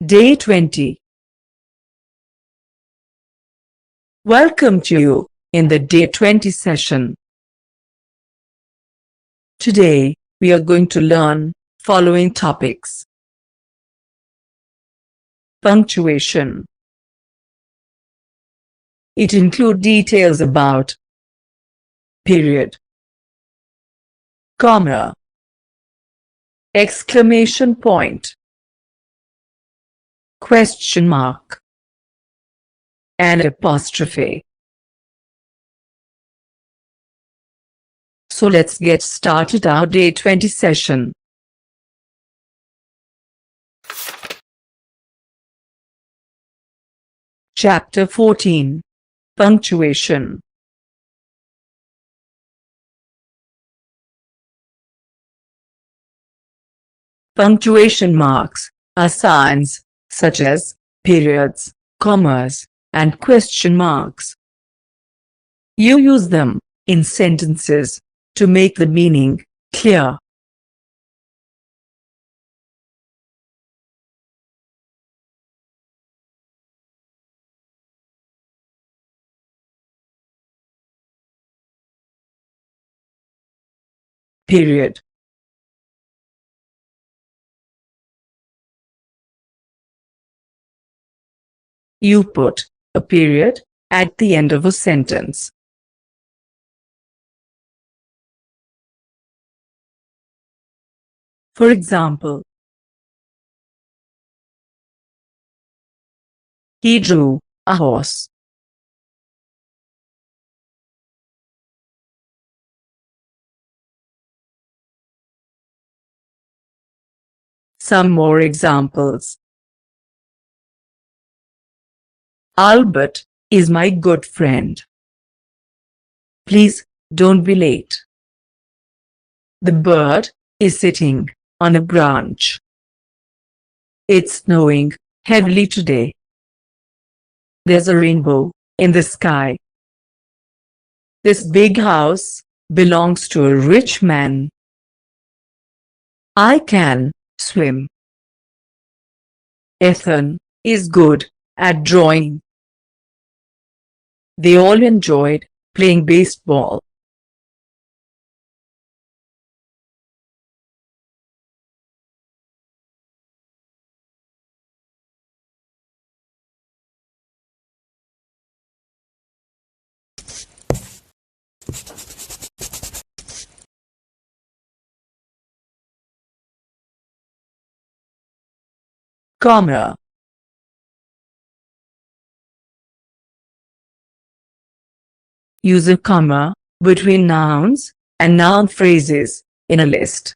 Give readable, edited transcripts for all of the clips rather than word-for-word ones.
Day 20. Welcome to you in the Day 20 session. Today, we are going to learn following topics. Punctuation. It includes details about period, comma, exclamation point, question mark, and apostrophe. So let's get started our Day 20 session. Chapter 14. Punctuation. Punctuation marks are signs such as periods, commas, and question marks. You use them in sentences to make the meaning clear. Period. You put a period at the end of a sentence. For example, he drew a horse. Some more examples. Albert is my good friend. Please don't be late. The bird is sitting on a branch. It's snowing heavily today. There's a rainbow in the sky. This big house belongs to a rich man. I can swim. Ethan is good at drawing. They all enjoyed playing baseball. Comma. Use a comma between nouns and noun phrases in a list.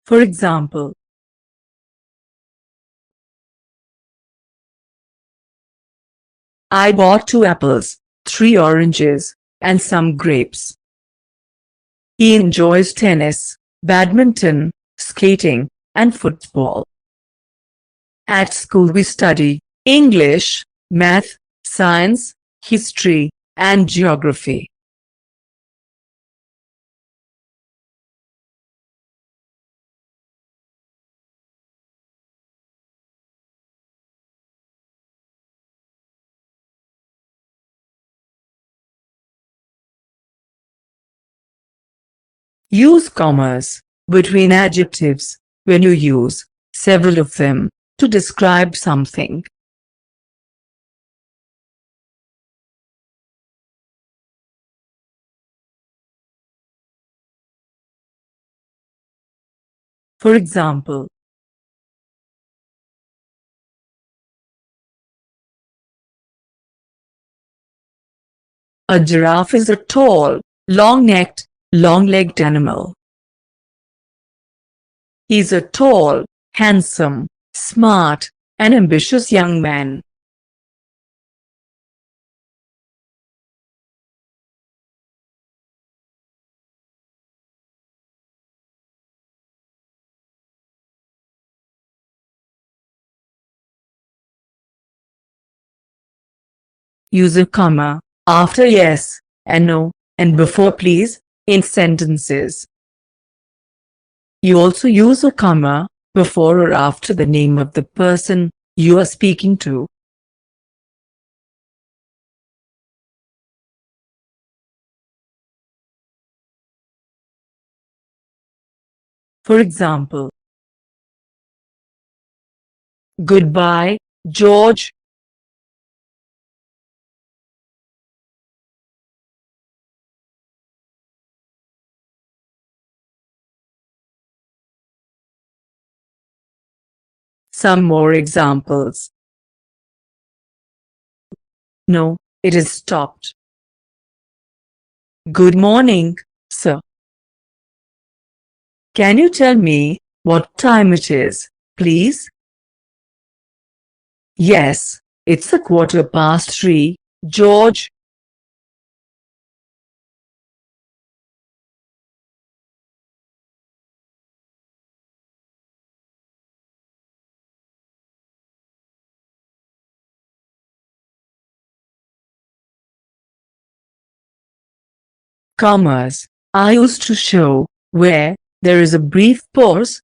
For example, I bought 2 apples, 3 oranges, and some grapes. He enjoys tennis, badminton, skating, and football. At school we study English, math, science, history, and geography. Use commas between adjectives when you use several of them to describe something. For example, a giraffe is a tall, long-necked, long-legged animal. He's a tall, handsome, smart, and ambitious young man. Use a comma after yes and no and before please in sentences. You also use a comma before or after the name of the person you are speaking to. For example, goodbye, George. Some more examples. No, it is stopped. Good morning, sir. Can you tell me what time it is, please? Yes, it's 3:15, George. Commas are used to show where there is a brief pause.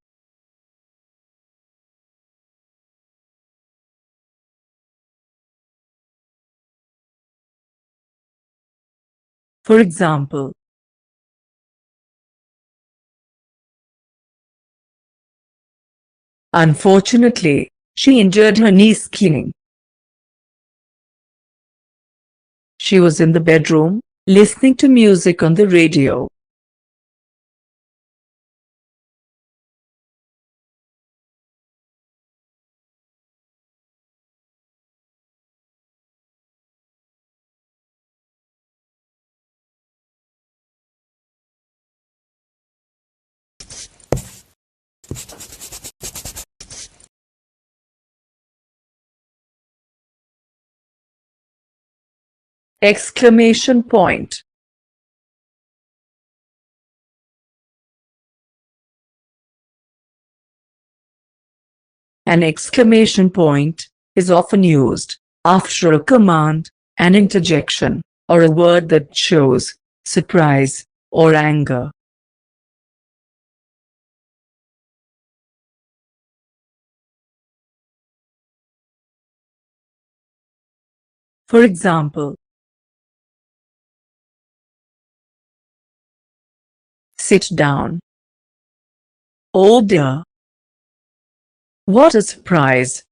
For example, unfortunately, she injured her knee skiing. She was in the bedroom, listening to music on the radio. Exclamation point. An exclamation point is often used after a command, an interjection, or a word that shows surprise or anger. For example, sit down. Oh dear. What a surprise.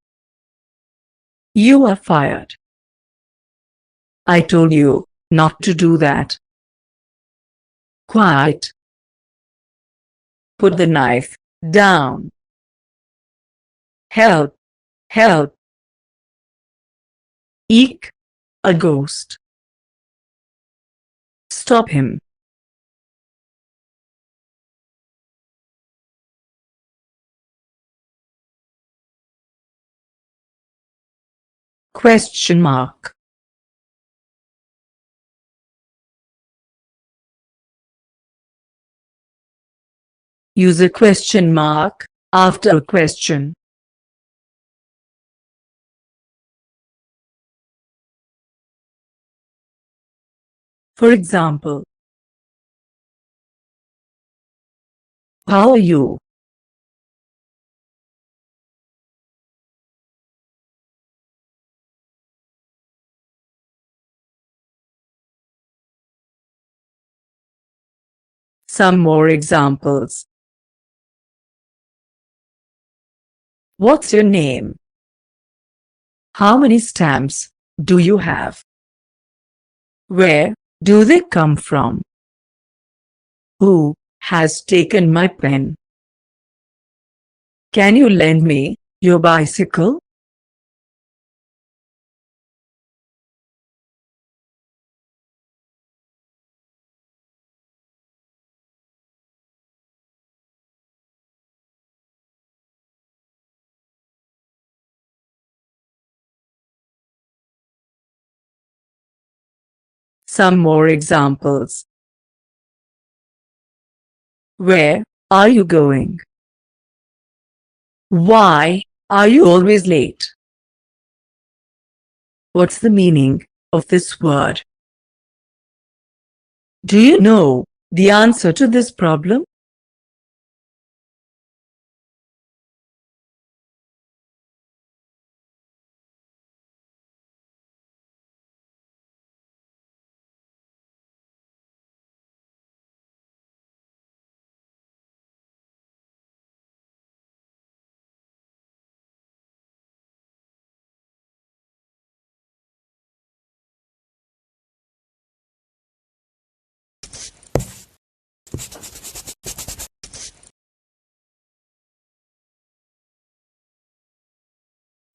You are fired. I told you not to do that. Quiet. Put the knife down. Help. Help. Eek. A ghost. Stop him. Question mark. Use a question mark after a question. For example, how are you? Some more examples. What's your name? How many stamps do you have? Where do they come from? Who has taken my pen? Can you lend me your bicycle? Some more examples. Where are you going? Why are you always late? What's the meaning of this word? Do you know the answer to this problem?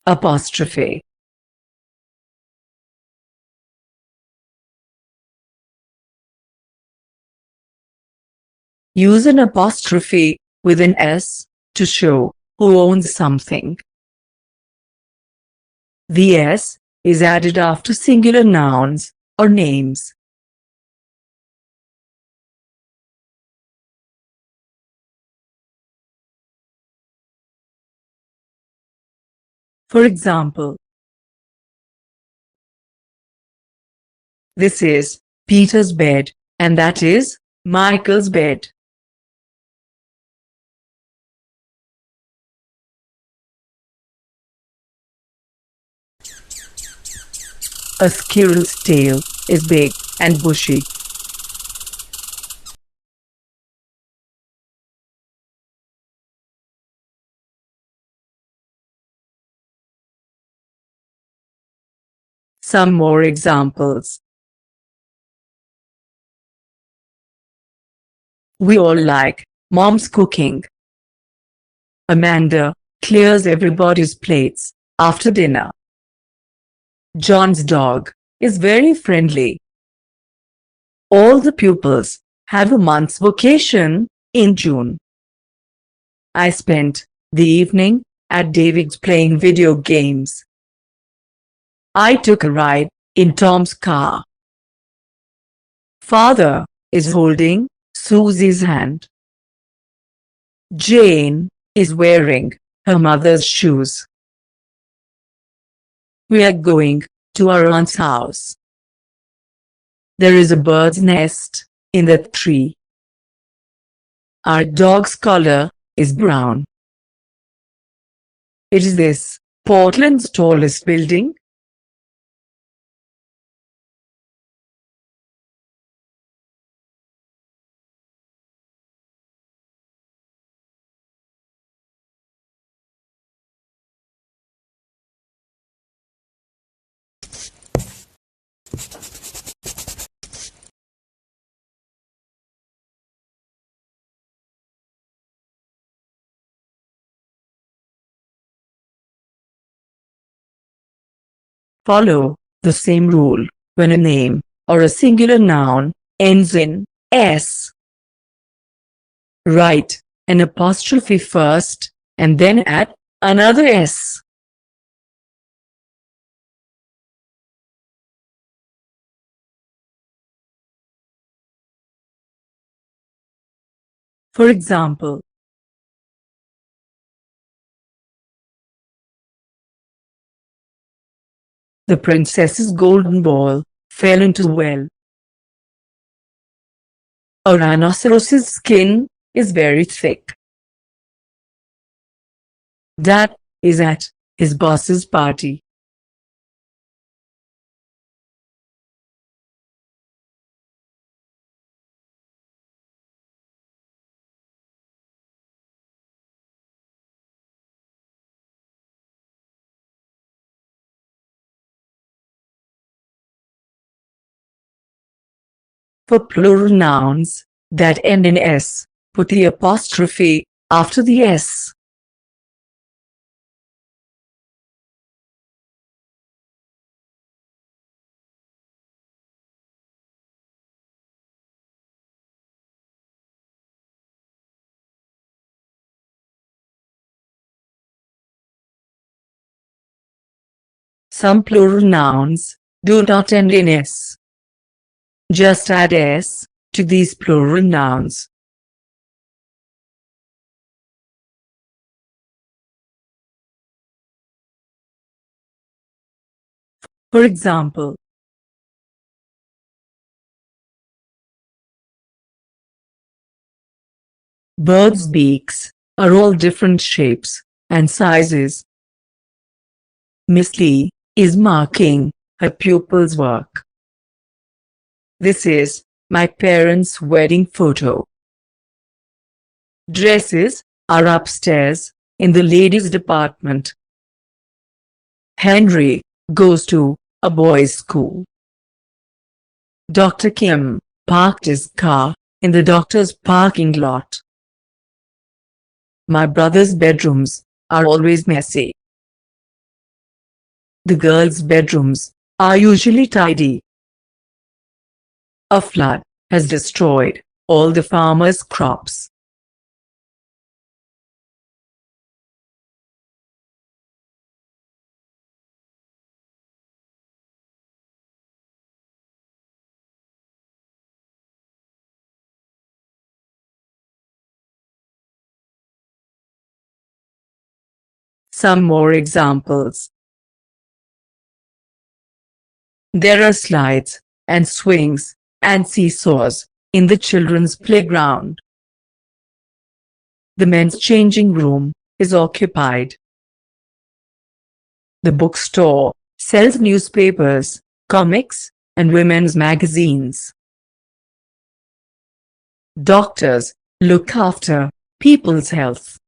Apostrophe. Use an apostrophe with an S to show who owns something. The S is added after singular nouns or names. For example, this is Peter's bed, and that is Michael's bed. A squirrel's tail is big and bushy. Some more examples. We all like Mom's cooking. Amanda clears everybody's plates after dinner. John's dog is very friendly. All the pupils have a month's vacation in June. I spent the evening at David's playing video games. I took a ride in Tom's car. Father is holding Susie's hand. Jane is wearing her mother's shoes. We are going to our aunt's house. There is a bird's nest in the tree. Our dog's collar is brown. It is this Portland's tallest building. Follow the same rule when a name or a singular noun ends in S. Write an apostrophe first and then add another S. For example, the princess's golden ball fell into the well. A rhinoceros's skin is very thick. Dad is at his boss's party. For plural nouns that end in S, put the apostrophe after the S. Some plural nouns do not end in S. Just add S to these plural nouns. For example, Birds' beaks are all different shapes and sizes. Miss Lee is marking her pupil's work. This is my parents' wedding photo. Dresses are upstairs in the ladies' department. Henry goes to a boys' school. Dr. Kim parked his car in the doctor's parking lot. My brother's bedrooms are always messy. The girls' bedrooms are usually tidy. A flood has destroyed all the farmers' crops. Some more examples. There are slides and swings and seesaws in the children's playground. The men's changing room is occupied. The bookstore sells newspapers, comics, and women's magazines. Doctors look after people's health.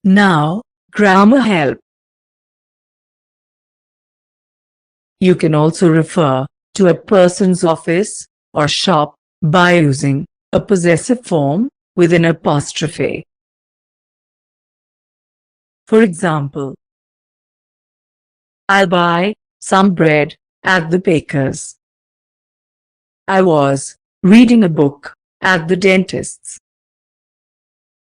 Now, grammar help. You can also refer to a person's office or shop by using a possessive form with an apostrophe. For example, I'll buy some bread at the baker's. I was reading a book at the dentist's.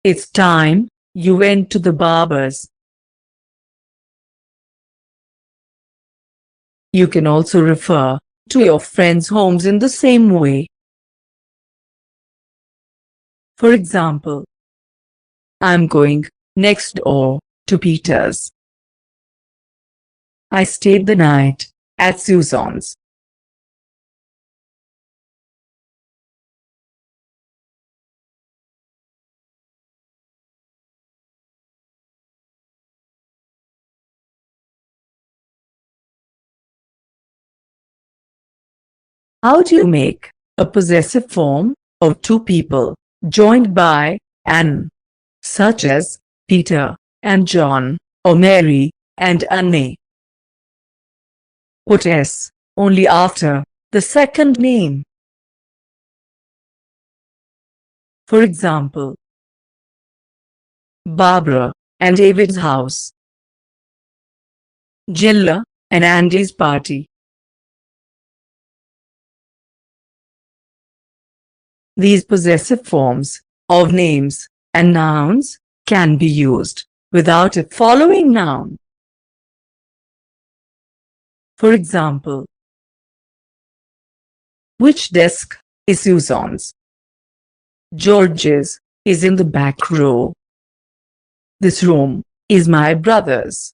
It's time you went to the barber's. You can also refer to your friends' homes in the same way. For example, I'm going next door to Peter's. I stayed the night at Susan's. How do you make a possessive form of two people joined by an, such as Peter and John, or Mary and Anne? Put s only after the second name. For example, Barbara and David's house. Jilla and Andy's party. These possessive forms of names and nouns can be used without a following noun. For example, which desk is Susan's? George's is in the back row. This room is my brother's.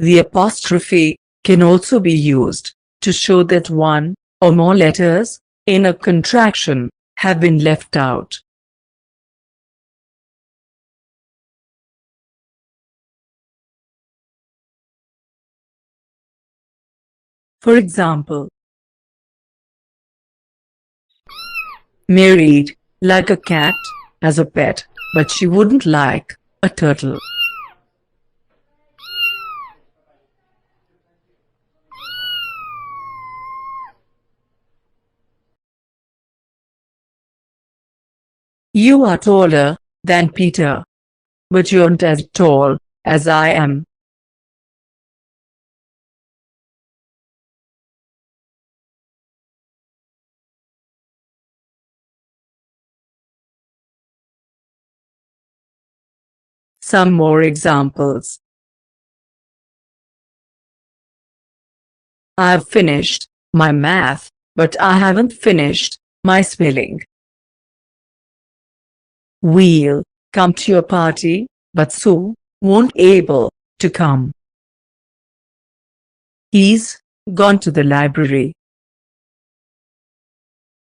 The apostrophe can also be used to show that one or more letters in a contraction have been left out. For example, Married, like a cat, as a pet, but she wouldn't like a turtle. You are taller than Peter, but you aren't as tall as I am. Some more examples. I've finished my math, but I haven't finished my spelling. We'll come to your party, but Sue won't able to come. He's gone to the library.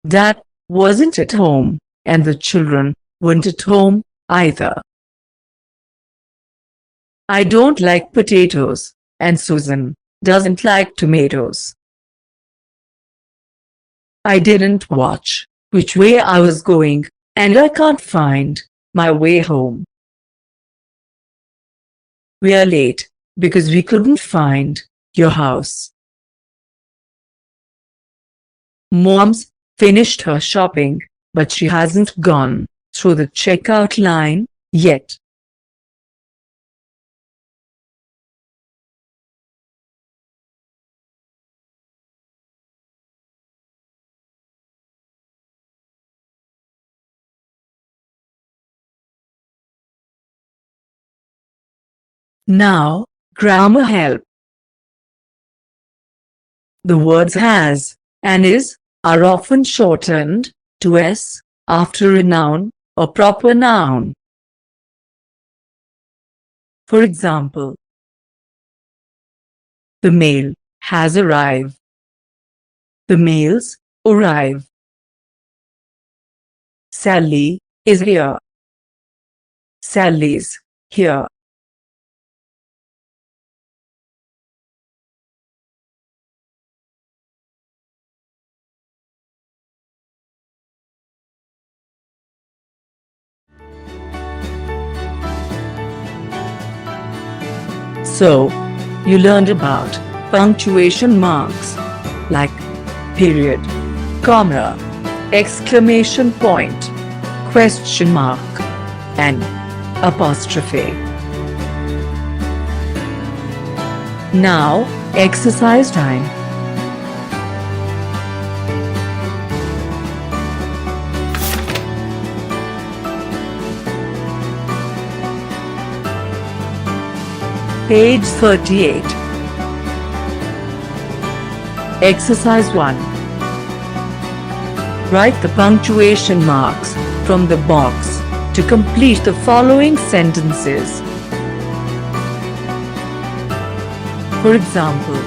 Dad wasn't at home, and the children weren't at home either. I don't like potatoes, and Susan doesn't like tomatoes. I didn't watch which way I was going, and I can't find my way home. We're late because we couldn't find your house. Mom's finished her shopping, but she hasn't gone through the checkout line yet. Now, grammar help. The words has and is are often shortened to s after a noun or proper noun. For example, the mail has arrived. The mails arrive. Sally is here. Sally's here. So, you learned about punctuation marks like period, comma, exclamation point, question mark, and apostrophe. Now, exercise time. Page 38. Exercise 1. Write the punctuation marks from the box to complete the following sentences. For example,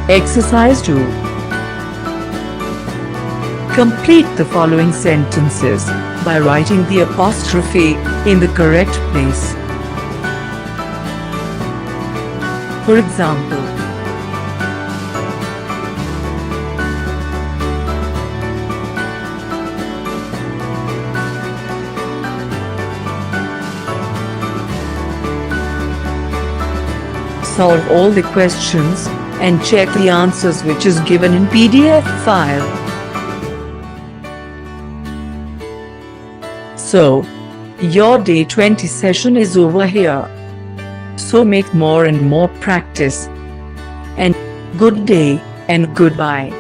Exercise 2. Complete the following sentences by writing the apostrophe in the correct place. For example, solve all the questions and check the answers which is given in PDF file. So, your day 20 session is over here. So make more and more practice. And good day and goodbye.